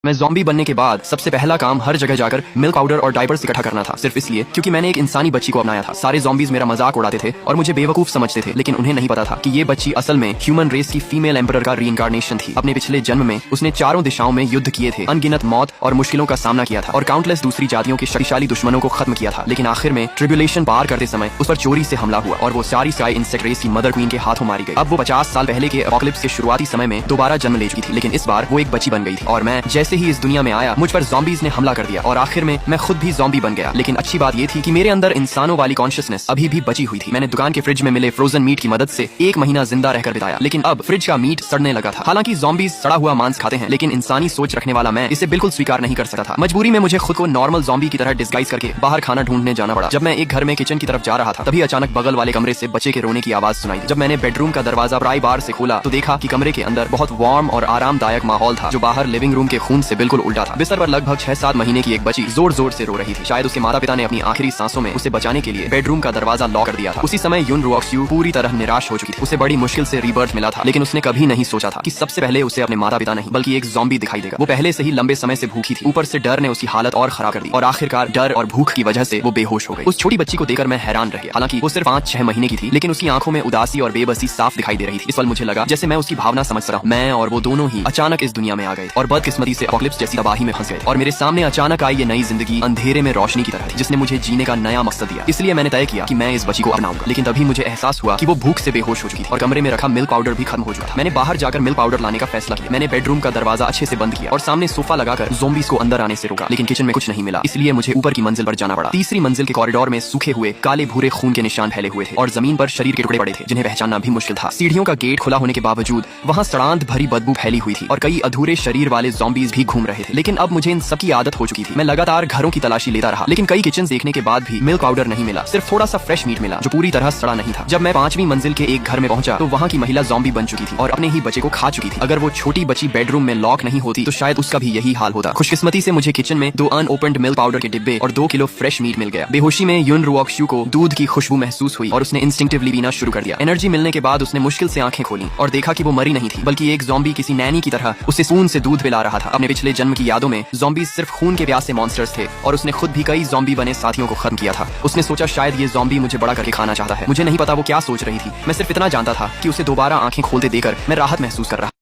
मैं ज़ॉम्बी बनने के बाद सबसे पहला काम हर जगह जाकर मिल्क पाउडर और डायपर्स इकट्ठा करना था, सिर्फ इसलिए क्योंकि मैंने एक इंसानी बच्ची को अपनाया था। सारे ज़ॉम्बीज मेरा मजाक उड़ाते थे और मुझे बेवकूफ समझते थे, लेकिन उन्हें नहीं पता था कि ये बच्ची असल में ह्यूमन रेस की फीमेल एम्परर का रीइंकार्नेशन थी। अपने पिछले जन्म में उसने चारों दिशाओं में युद्ध किए थे, अनगिनत मौत और मुश्किलों का सामना किया था और काउंटलेस दूसरी जातियों के शक्तिशाली दुश्मनों को खत्म किया था। लेकिन आखिर में ट्रिब्यूलेशन पार करते समय उस पर चोरी से हमला हुआ और वो सारी स्काई इंसेक्ट रेस की मदर क्वीन के हाथों मारी गई। अब वो 50 साल पहले के एपोकलिप्स के शुरुआती समय में दोबारा जन्म ले चुकी थी, लेकिन इस बार वो एक बच्ची बन गई थी और मैं जैसे ही इस दुनिया में आया मुझ पर ज़ॉम्बीज ने हमला कर दिया और आखिर में मैं खुद भी ज़ॉम्बी बन गया। लेकिन अच्छी बात ये थी कि मेरे अंदर इंसानों वाली कॉन्शियसनेस अभी भी बची हुई थी। मैंने दुकान के फ्रिज में मिले फ्रोजन मीट की मदद से 1 महीना जिंदा रहकर बिताया, लेकिन अब फ्रिज का मीट सड़ने लगा था। हालांकि ज़ॉम्बीज सड़ा हुआ मांस खाते हैं, लेकिन इंसानी सोच रखने वाला मैं इसे बिल्कुल स्वीकार नहीं कर सकता था। मजबूरी में मुझे खुद को नॉर्मल ज़ॉम्बी की तरह डिस्गाइज करके बाहर खाना ढूंढने जाना पड़ा। जब मैं एक घर में किचन की तरफ जा रहा था, तभी अचानक बगल वाले कमरे से बच्चे के रोने की आवाज सुनाई। जब मैंने बेडरूम का दरवाजा प्राई बार से खोला तो देखा कि कमरे के अंदर बहुत वार्म और आरामदायक माहौल था, जो बाहर लिविंग रूम के खून से बिल्कुल उल्टा था। बिस्तर पर लगभग 6-7 महीने की एक बच्ची जोर जोर से रो रही थी। शायद उसके माता पिता ने अपनी आखिरी सांसों में उसे बचाने के लिए बेडरूम का दरवाजा लॉक कर दिया था। उसी समय युन रुओक्स्यू पूरी तरह निराश हो चुकी थी। उसे बड़ी मुश्किल से रीबर्थ मिला था, लेकिन उसने कभी नहीं सोचा था कि सबसे पहले उसे अपने माता पिता नहीं बल्कि एक ज़ॉम्बी दिखाई देगा। वो पहले से ही लंबे समय से भूखी थी, ऊपर से डर ने उसकी हालत और खराब कर दी और आखिरकार डर और भूख की वजह से वो बेहोश हो गई। उस छोटी बच्ची को देखकर मैं हैरान रह गया। हालांकि वो सिर्फ 5-6 महीने की थी, लेकिन उसकी आंखों में उदासी और बेबसी साफ दिखाई दे रही थी। इस पल मुझे लगा जैसे मैं उसकी भावना समझ सकता हूं। मैं और वो दोनों ही अचानक इस दुनिया में आ गए और बदकिस्मती से एपोकलिप्स जैसी तबाही में फंस गए और मेरे सामने अचानक आई ये नई जिंदगी अंधेरे में रोशनी की तरह थी, जिसने मुझे जीने का नया मकसद दिया। इसलिए मैंने तय किया कि मैं इस बच्ची को अपनाऊंगा। लेकिन तभी मुझे एहसास हुआ कि वो भूख से बेहोश हो चुकी थी और कमरे में रखा मिल्क पाउडर भी खत्म हो चुका था। मैंने बाहर जाकर मिल्क पाउडर लाने का फैसला किया। मैंने बेडरूम का दरवाजा अच्छे से बंद किया और सामने सोफा लगाकर ज़ॉम्बीज को अंदर आने से रोका, लेकिन किचन में कुछ नहीं मिला। इसलिए मुझे ऊपर की मंजिल पर जाना पड़ा। तीसरी मंजिल के कॉरिडोर में सूखे हुए काले भूरे खून के निशान फैले हुए थे और जमीन पर शरीर के टुकड़े पड़े थे, जिन्हें पहचानना भी मुश्किल था। सीढ़ियों का गेट खुला होने के बावजूद वहाँ सड़ांत भरी बदबू फैली हुई थी और कई अधूरे शरीर वाले ज़ॉम्बीज भी घूम रहे थे। लेकिन अब मुझे इन सब की आदत हो चुकी थी। मैं लगातार घरों की तलाशी लेता रहा, लेकिन कई किचन देखने के बाद भी मिल्क पाउडर नहीं मिला। सिर्फ थोड़ा सा फ्रेश मीट मिला, जो पूरी तरह सड़ा नहीं था। जब मैं 5वीं मंजिल के एक घर में पहुंचा तो वहाँ की महिला ज़ॉम्बी बन चुकी थी और अपने ही बच्चे को खा चुकी थी। अगर वो छोटी बच्ची बेडरूम में लॉक नहीं होती तो शायद उसका भी यही हाल होता। खुशकिस्मती से मुझे किचन में 2 अनओपन्ड मिल्क पाउडर के डिब्बे और 2 किलो फ्रेश मीट मिल गया। बेहोशी में युन रुओक्स्यू को दूध की खुशबू महसूस हुई और उसने इंस्टिंक्टिवली पीना शुरू कर दिया। एनर्जी मिलने के बाद उसने मुश्किल से आंखें खोली और देखा कि वो मरी नहीं थी, बल्कि एक ज़ॉम्बी किसी नैनी की तरह उसे स्पून से दूध पिला रहा था। अपने पिछले जन्म की यादों में ज़ॉम्बी सिर्फ खून के प्यासे मॉन्स्टर्स थे और उसने खुद भी कई ज़ॉम्बी बने साथियों को खत्म किया था। उसने सोचा शायद ये ज़ॉम्बी मुझे बड़ा करके खाना चाहता है। मुझे नहीं पता वो क्या सोच रही थी। मैं सिर्फ इतना जानता था कि उसे दोबारा आंखें खोलते देकर मैं राहत महसूस कर रहा